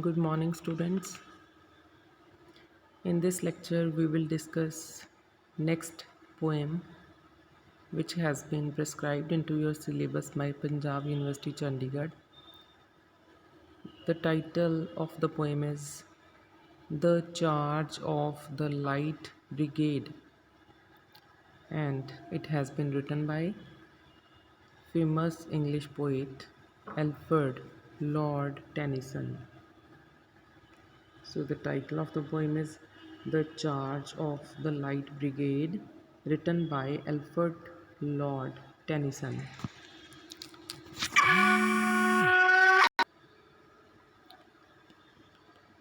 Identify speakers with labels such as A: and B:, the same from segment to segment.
A: Good morning, students. In this lecture, we will discuss next poem which has been prescribed into your syllabus by Punjab University Chandigarh. The title of the poem is The Charge of the Light Brigade, and it has been written by famous English poet Alfred Lord Tennyson. So the title of the poem is The Charge of the Light Brigade, written by Alfred Lord Tennyson.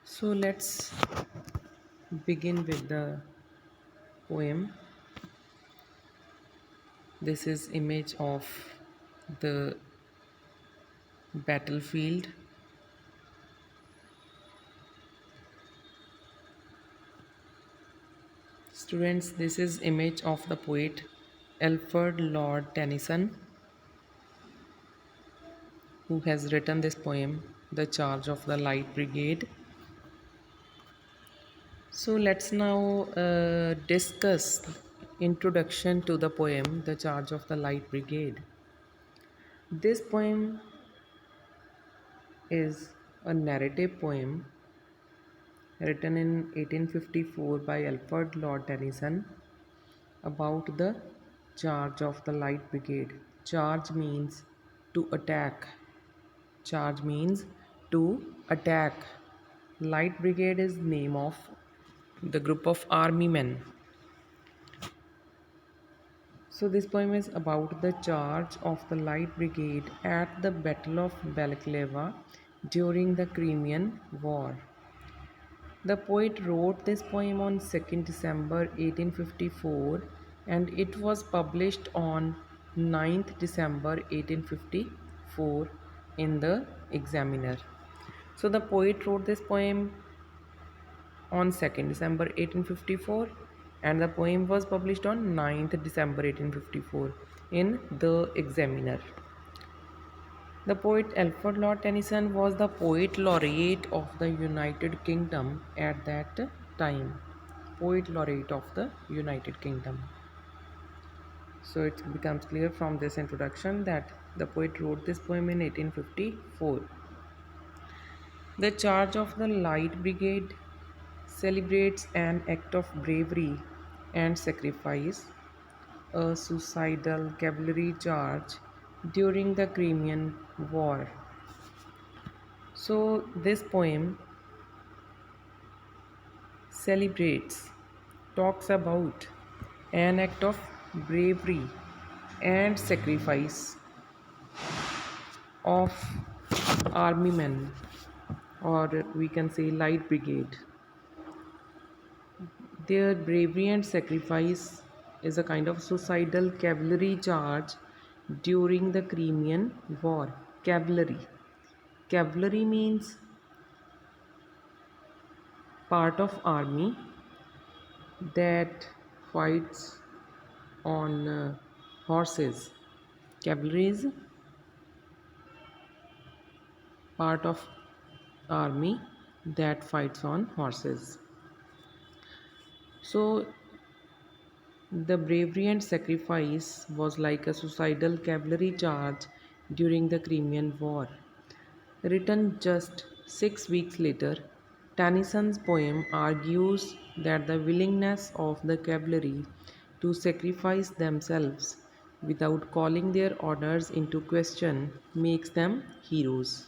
A: So let's begin with the poem. This is image of the battlefield. Students, this is image of the poet Alfred Lord Tennyson, who has written this poem, The Charge of the Light Brigade. So let's now discuss introduction to the poem The Charge of the Light Brigade. This poem is a narrative poem written in 1854 by Alfred Lord Tennyson about the charge of the Light Brigade. Charge means to attack. Charge means to attack. Light Brigade is name of the group of army men. So this poem is about the charge of the Light Brigade at the Battle of Balaclava during the Crimean War. The poet wrote this poem on 2nd December 1854 and it was published on 9th December 1854 in the Examiner. So the poet wrote this poem on 2nd December 1854 and the poem was published on 9th December 1854 in the Examiner. The poet Alfred Lord Tennyson was the poet laureate of the United Kingdom at that time. Poet laureate of the United Kingdom. So it becomes clear from this introduction that the poet wrote this poem in 1854. The Charge of the Light Brigade celebrates an act of bravery and sacrifice, a suicidal cavalry charge during the Crimean War. So this poem celebrates, talks about an act of bravery and sacrifice of army men, or we can say Light Brigade. Their bravery and sacrifice is a kind of suicidal cavalry charge during the Crimean War. Cavalry. Cavalry means part of army that fights on horses. Cavalry is part of army that fights on horses. So the bravery and sacrifice was like a suicidal cavalry charge during the Crimean War. Written just 6 weeks later, Tennyson's poem argues that the willingness of the cavalry to sacrifice themselves without calling their orders into question makes them heroes.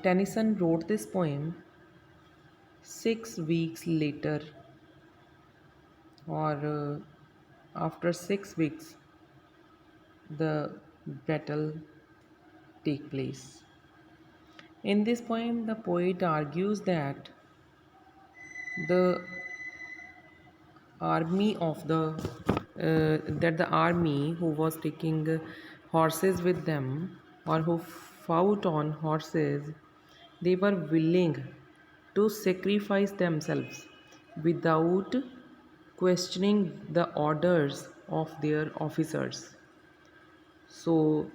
A: Tennyson wrote this poem 6 weeks later, or after 6 weeks the battle take place. In this poem, the poet argues that the army who was taking horses with them, or who fought on horses, they were willing to sacrifice themselves without questioning the orders of their officers. So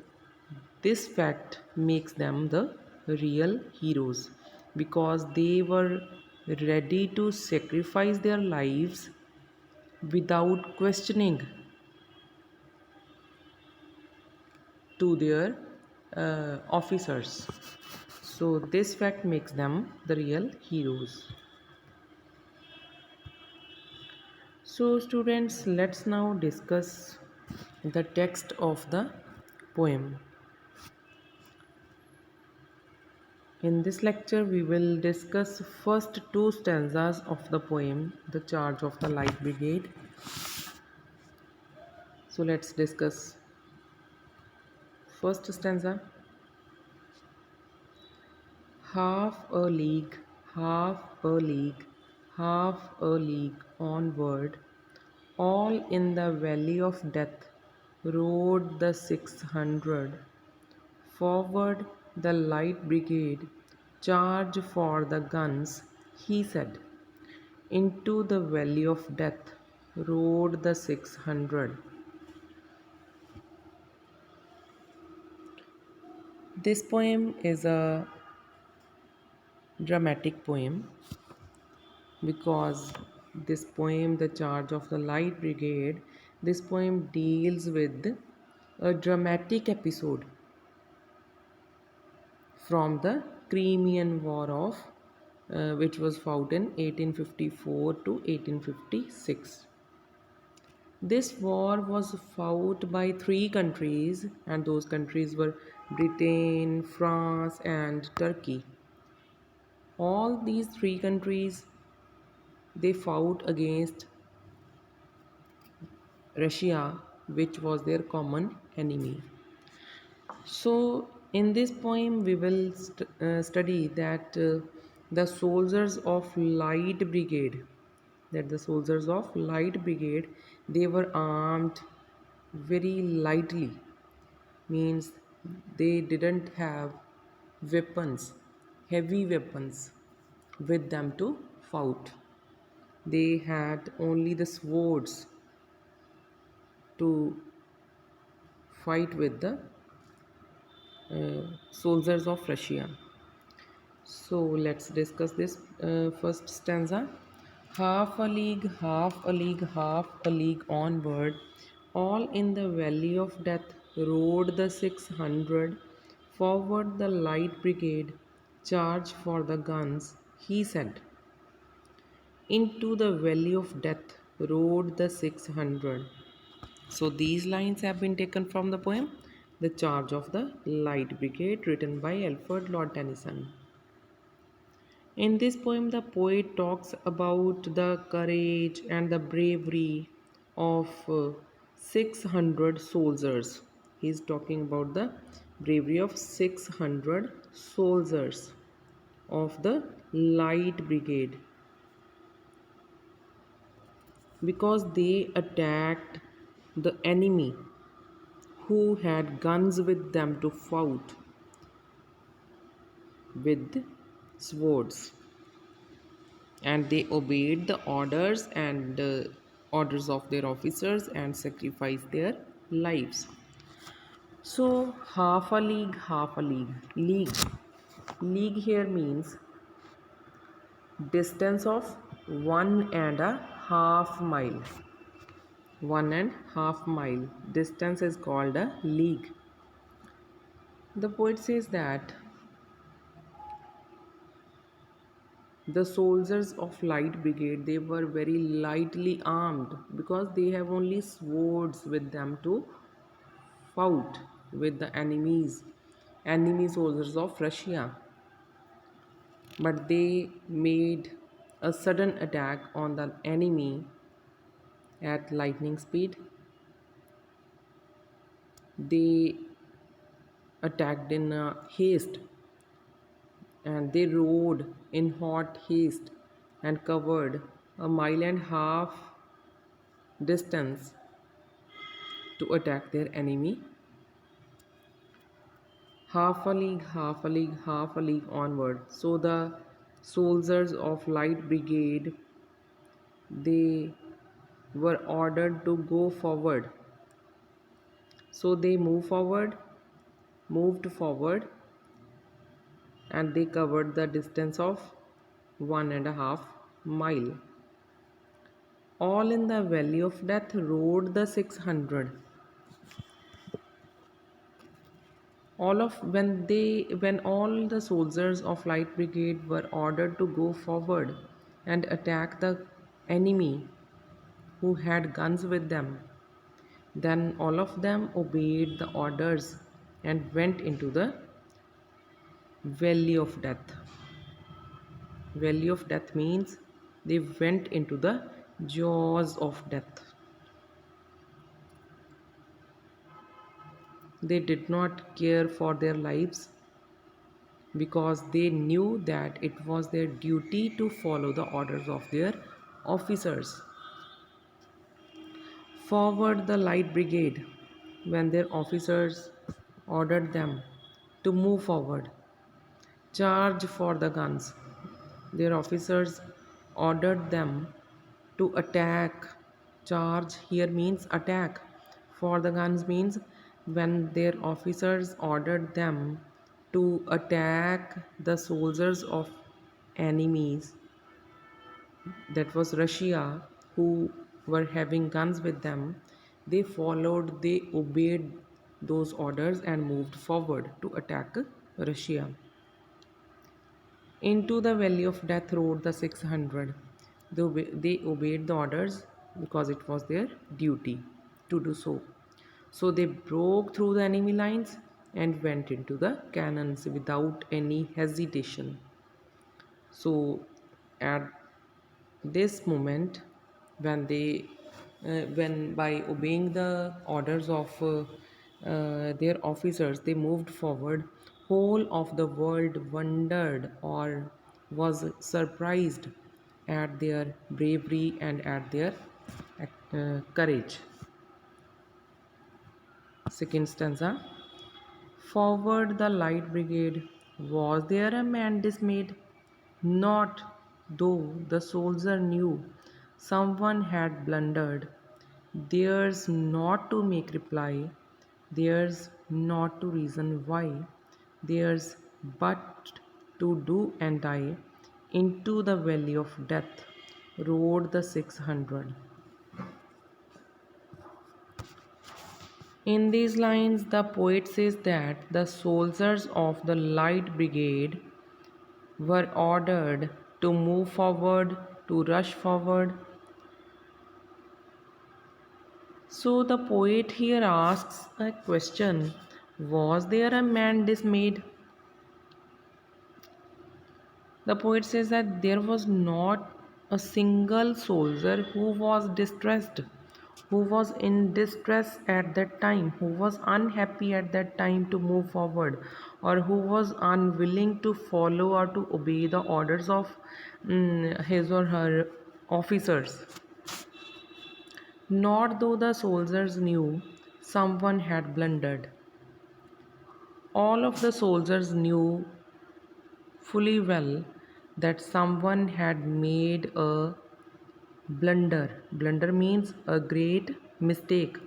A: this fact makes them the real heroes because they were ready to sacrifice their lives without questioning to their officers. So this fact makes them the real heroes. So students, let's now discuss the text of the poem. In this lecture, we will discuss first two stanzas of the poem, The Charge of the Light Brigade. So let's discuss first stanza. Half a league, half a league, half a league onward, all in the valley of death rode the 600. Forward the light brigade, charge for the guns, he said. Into the valley of death rode the 600. This poem is a dramatic poem because this poem, The Charge of the Light Brigade, this poem deals with a dramatic episode from the Crimean War of which was fought in 1854 to 1856. This war was fought by three countries, and those countries were Britain, France, and Turkey. All these three countries they fought against Russia, which was their common enemy. So, in this poem, we will study that the soldiers of Light Brigade, they were armed very lightly, means they didn't have weapons, heavy weapons with them to fight. They had only the swords to fight with the soldiers of Russia. So let's discuss this first stanza. Half a league, half a league, half a league onward, all in the valley of death rode the 600. Forward the light brigade, charge for the guns, he said. Into the valley of death rode the 600. So these lines have been taken from the poem The Charge of the Light Brigade, written by Alfred Lord Tennyson. In this poem, the poet talks about the courage and the bravery of 600 soldiers. He is talking about the bravery of 600 soldiers of the Light Brigade because they attacked the enemy who had guns with them to fight with swords, and they obeyed the orders and orders of their officers and sacrificed their lives. So half a league here means distance of 1.5 mile. 1.5 mile distance is called a league. The poet says that the soldiers of Light Brigade they were very lightly armed because they have only swords with them to fought with the enemy soldiers of Russia, but they made a sudden attack on the enemy at lightning speed. They attacked in haste, and they rode in hot haste and covered a mile and a half distance to attack their enemy. Half a league, half a league, half a league onward. So the soldiers of Light Brigade they were ordered to go forward So they moved forward, and they covered the distance of 1.5 mile. All in the valley of death rode the 600. When all the soldiers of Light Brigade were ordered to go forward and attack the enemy who had guns with them, then all of them obeyed the orders and went into the valley of death. Valley of death means they went into the jaws of death. They did not care for their lives because they knew that it was their duty to follow the orders of their officers. Forward the Light Brigade, when their officers ordered them to move forward. Charge for the guns. Their officers ordered them to attack. Charge here means attack. For the guns means when their officers ordered them to attack the soldiers of enemies, that was Russia, who were having guns with them, they followed, they obeyed those orders and moved forward to attack Russia. Into the valley of death rode the 600. They obeyed the orders because it was their duty to do so. So they broke through the enemy lines and went into the cannons without any hesitation. So at this moment, when by obeying the orders of their officers, they moved forward, whole of the world wondered or was surprised at their bravery and at their courage. Second stanza. Forward the Light Brigade, was there a man dismayed? Not, though the soldier knew someone had blundered. Theirs not to make reply, theirs not to reason why, theirs but to do and die. Into the valley of death rode the 600. In these lines, the poet says that the soldiers of the Light Brigade were ordered to move forward, to rush forward. So the poet here asks a question. Was there a man dismayed? The poet says that there was not a single soldier who was distressed, who was in distress at that time, who was unhappy at that time to move forward, or who was unwilling to follow or to obey the orders of his or her officers. Not though the soldiers knew someone had blundered. All of the soldiers knew fully well that someone had made a blunder. Blunder means a great mistake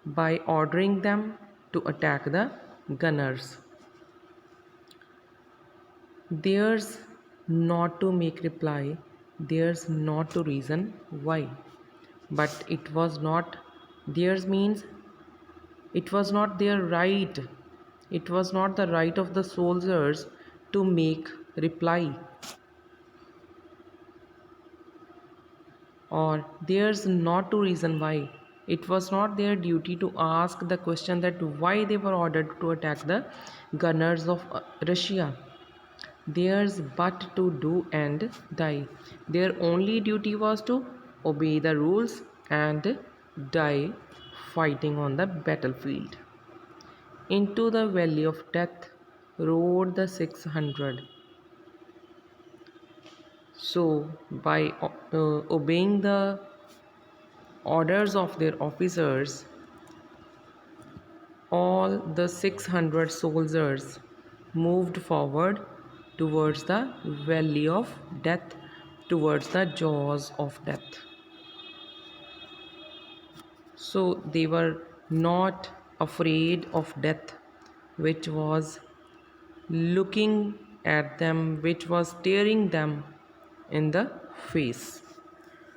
A: by ordering them to attack the gunners. Theirs not to make reply, theirs not to reason why. But it was not theirs means it was not their right. It was not the right of the soldiers to make reply, or theirs not to reason why. It was not their duty to ask the question that why they were ordered to attack the gunners of Russia. Theirs but to do and die. Their only duty was to obey the rules and die fighting on the battlefield. Into the valley of death rode the 600. So, by obeying the orders of their officers, all the 600 soldiers moved forward towards the valley of death, towards the jaws of death. So, they were not afraid of death, which was looking at them, which was staring them in the face.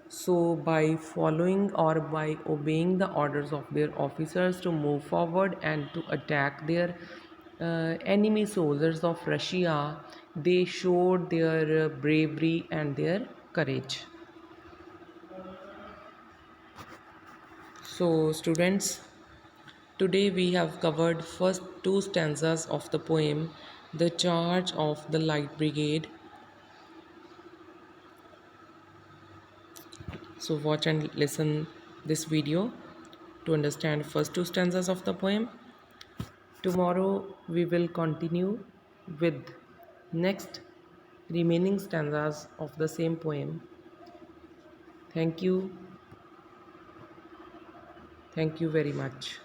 A: So, by following or by obeying the orders of their officers to move forward and to attack their enemy soldiers of Russia, they showed their bravery and their courage. So, students, today we have covered first two stanzas of the poem The Charge of the Light Brigade. So watch and listen this video to understand first two stanzas of the poem. Tomorrow we will continue with next remaining stanzas of the same poem. Thank you. Thank you very much.